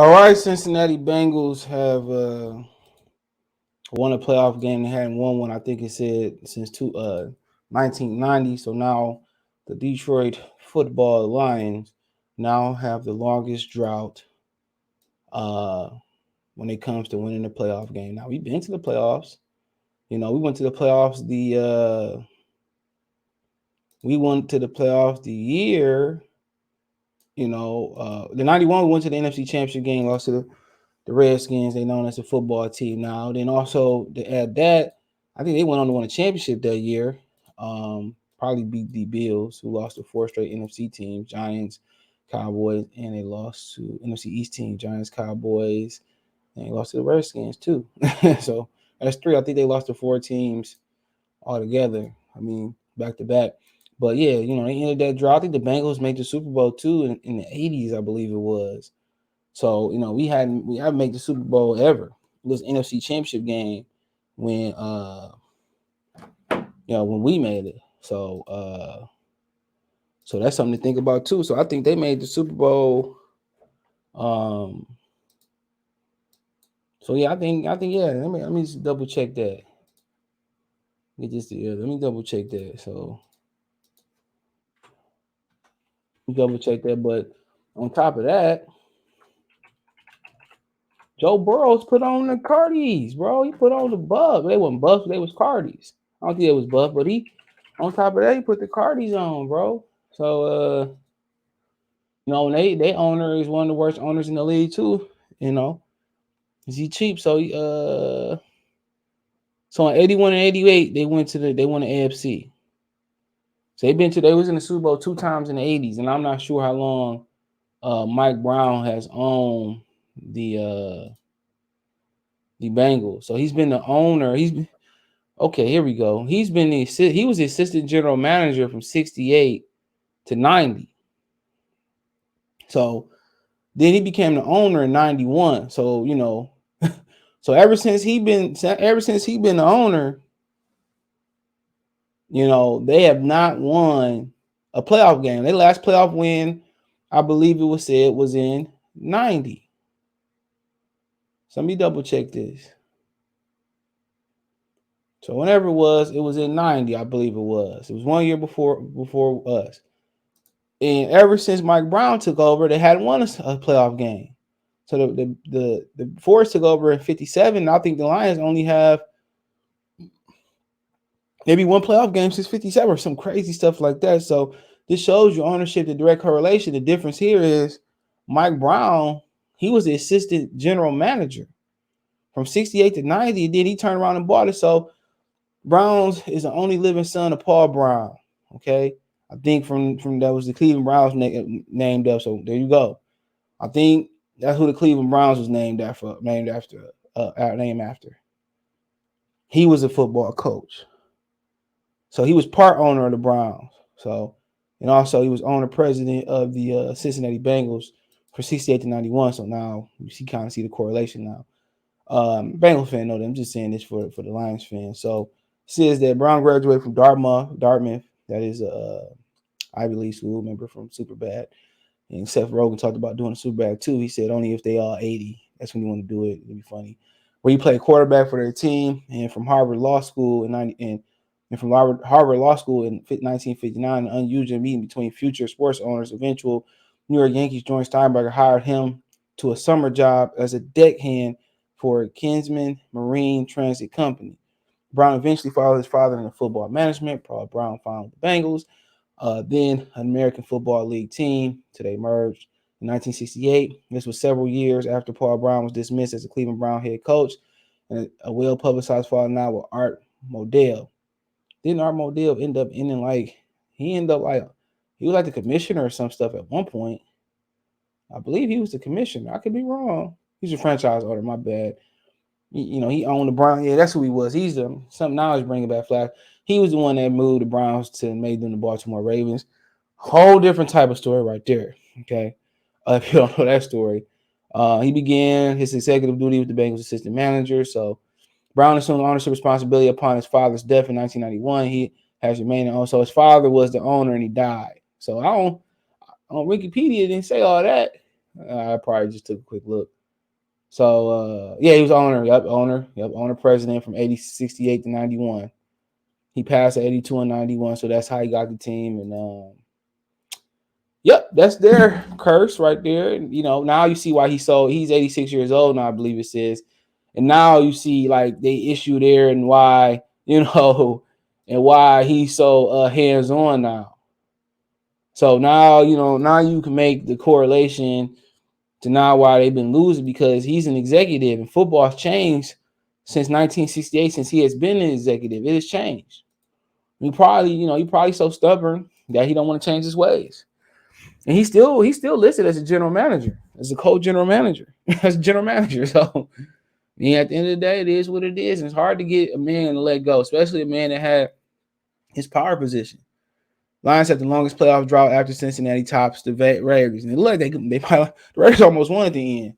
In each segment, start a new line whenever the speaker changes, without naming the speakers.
All right, Cincinnati Bengals have won a playoff game. They hadn't won one, I think it said, since 1990. So now the Detroit Football Lions now have the longest drought uh, when it comes to winning the playoff game. Now we've been to the playoffs. We went to the playoffs. We went to the playoffs the year. The '91 we went to the NFC Championship game, lost to the Redskins. They known as a football team now. Then also to add that, I think they went on to win a championship that year. Probably beat the Bills, who lost to four straight NFC teams: Giants, Cowboys, and they lost to NFC East team: Giants, Cowboys, and they lost to the Redskins too. So that's three. I think they lost to four teams altogether. I mean, back to back. But yeah, they ended that draw. I think the Bengals made the Super Bowl too in the '80s, I believe it was. So we haven't made the Super Bowl ever. It was NFC Championship game when when we made it. So that's something to think about too. So I think they made the Super Bowl. Um, so yeah, I think yeah. Let me just double check that. Get this together. Let me double check that. So double check that. But on top of that, Joe Burrow's put on the Cardis, bro. He put on the buff. They wasn't buffs, they was Cardis. I don't think it was buff, but he on top of that, he put the Cardis on, bro. So they owner is one of the worst owners in the league too. You know, is he cheap? So in '81 and '88, they won the AFC. So they was in the Super Bowl two times in the '80s, and I'm not sure how long Mike Brown has owned the Bengals. So he's been the owner. Okay, here we go. He was the assistant general manager from '68 to '90. So then he became the owner in '91. So so ever since he been the owner, they have not won a playoff game. Their last playoff win, I believe it was in '90. So let me double check this. So whenever it was in '90, I believe it was. It was 1 year before us. And ever since Mike Brown took over, they hadn't won a playoff game. So the Force took over in '57. I think the Lions only have maybe one playoff game since '57 or some crazy stuff like that. So this shows you ownership, the direct correlation. The difference here is Mike Brown, he was the assistant general manager from '68 to '90. And then he turned around and bought it. So Browns is the only living son of Paul Brown. Okay. I think from that was the Cleveland Browns named up. So there you go. I think that's who the Cleveland Browns was named after. Named after. He was a football coach, so he was part owner of the Browns. So, and also he was owner president of the Cincinnati Bengals for '68 to '91. So now you kind of see the correlation now. Bengals fan know that. I'm just saying this for the Lions fans. So it says that Brown graduated from Dartmouth. That is a Ivy League school, member from Superbad. And Seth Rogen talked about doing a Superbad too. He said only if they all 80. That's when you want to do it. It'd be funny. Where he played quarterback for their team, and from Harvard Law School and from Harvard Law School in 1959, an unusual meeting between future sports owners. Eventual New York Yankees George Steinbrenner hired him to a summer job as a deckhand for Kinsman Marine Transit Company. Brown eventually followed his father in the football management. Paul Brown founded the Bengals, then an American Football League team, till they merged in 1968. This was several years after Paul Brown was dismissed as a Cleveland Brown head coach, and a well-publicized falling out with Art Modell. Didn't Art Modell end up ending he was like the commissioner or some stuff at one point. I believe he was the commissioner. I could be wrong. He's a franchise owner. My bad. He owned the Browns. Yeah, that's who he was. He's something now is bringing back flash. He was the one that moved the Browns to made them the Baltimore Ravens. Whole different type of story right there. Okay, if you don't know that story, he began his executive duty with the Bengals assistant manager. So Brown assumed ownership responsibility upon his father's death in 1991. He has remained also his father was the owner and he died. So I don't on Wikipedia it didn't say all that. I probably just took a quick look. So yeah, he was owner. Yep, owner. Yep, owner president from 68 to 91. He passed at 82 and 91, so that's how he got the team. And yep, that's their curse right there. And, now you see why he's 86 years old now, I believe it says. And now you see like they issue there and why, and why he's so hands-on now. So now, now you can make the correlation to now why they've been losing, because he's an executive and football's changed since 1968, since he has been an executive. It has changed. He probably so stubborn that he don't want to change his ways. And he's still listed as a general manager, as a co-general manager, as a general manager. So at the end of the day, it is what it is. And it's hard to get a man to let go, especially a man that had his power position. Lions had the longest playoff drought after Cincinnati tops the Raiders. And it looked like the Raiders almost won at the end.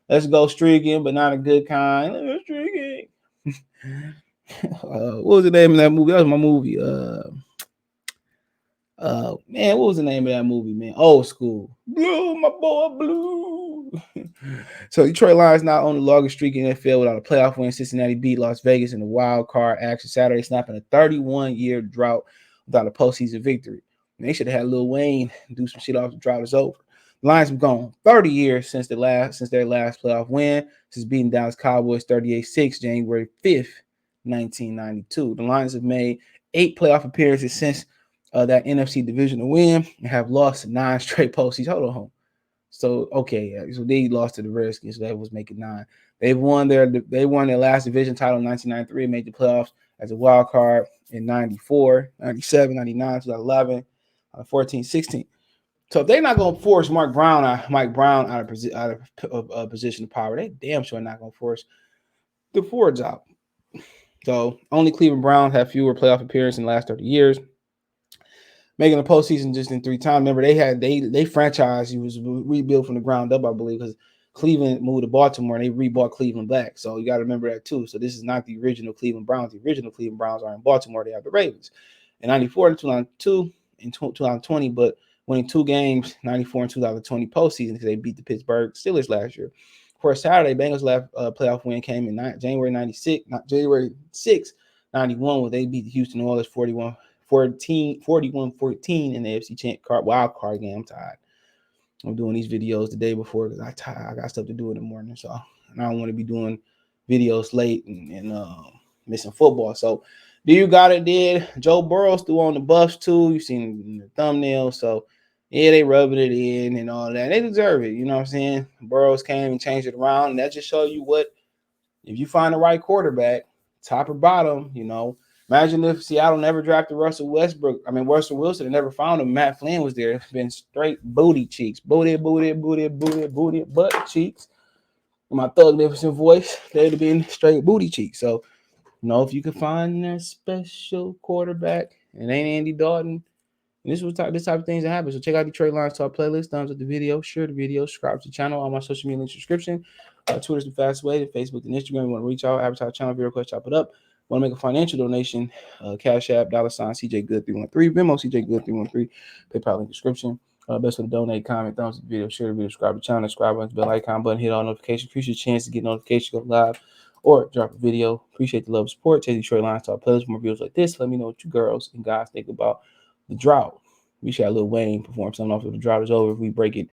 Let's go streaking, but not a good kind. Let's go streaking. What was the name of that movie? That was my movie. Man, what was the name of that movie, man? Old School. Blue, my boy, Blue. So Detroit Lions now own the longest streak in the NFL without a playoff win. Cincinnati beat Las Vegas in the wild card action Saturday, snapping a 31-year drought without a postseason victory. And they should have had Lil Wayne do some shit off the drought is over. The Lions have gone 30 years since their last playoff win, since beating Dallas Cowboys 38-6 January 5th, 1992. The Lions have made 8 playoff appearances since that NFC divisional win and have lost 9 straight postseasons. Hold on. So so they lost to the Redskins, so that was making 9. They won their last division title in 1993 and made the playoffs as a wild card in 94, 97, 99, 2011, 14, 16. So if they're not going to force Mike Brown out of position of power, they damn sure not going to force the Fords out. So only Cleveland Browns have fewer playoff appearances in the last 30 years. Making the postseason just in 3 times. Remember, they franchise. He was rebuilt from the ground up, I believe, because Cleveland moved to Baltimore and they rebought Cleveland back. So you got to remember that too. So this is not the original Cleveland Browns. The original Cleveland Browns are in Baltimore. They have the Ravens. In 94 and 2002 and 2020, but winning 2 games, 94 and 2020 postseason, because they beat the Pittsburgh Steelers last year. Of course, Saturday, Bengals last playoff win came in January 6, 91, when they beat the Houston Oilers 41-14 in the AFC wild card game. I'm tired. I'm doing these videos the day before because I got stuff to do in the morning. So and I don't want to be doing videos late and missing football. So do you got it? Did Joe Burrow's threw on the Buffs too? You've seen it in the thumbnail. So yeah, they rubbing it in and all that. They deserve it. You know what I'm saying? Burrows came and changed it around. And that just shows you what, if you find the right quarterback, top or bottom, imagine if Seattle never drafted Russell Wilson and never found him. Matt Flynn was there. It's been straight booty cheeks. Booty, butt cheeks. In my Thugnificent voice, they'd have been straight booty cheeks. So, if you could find that special quarterback, it ain't Andy Dalton. And this type of things that happen. So check out Detroit Lions Talk playlist. Thumbs up the video, share the video, subscribe to the channel. All my social media links description. Twitter's the fastest way. To Facebook and Instagram. You want to reach out, advertise channel, video request, chop it up. Want to make a financial donation? Cash App, $CJ Good 313, Venmo CJ Good 313, PayPal link description. Best way to donate, comment, thumbs up the video, share the video, subscribe to the channel, subscribe button, bell icon button, hit all notifications. Increase your chance to get notifications, go live, or drop a video. Appreciate the love and support. Check Detroit Lions Talk playlist for more videos like this. Let me know what you girls and guys think about the drought. We should have Lil Wayne perform something off of the drought is over if we break it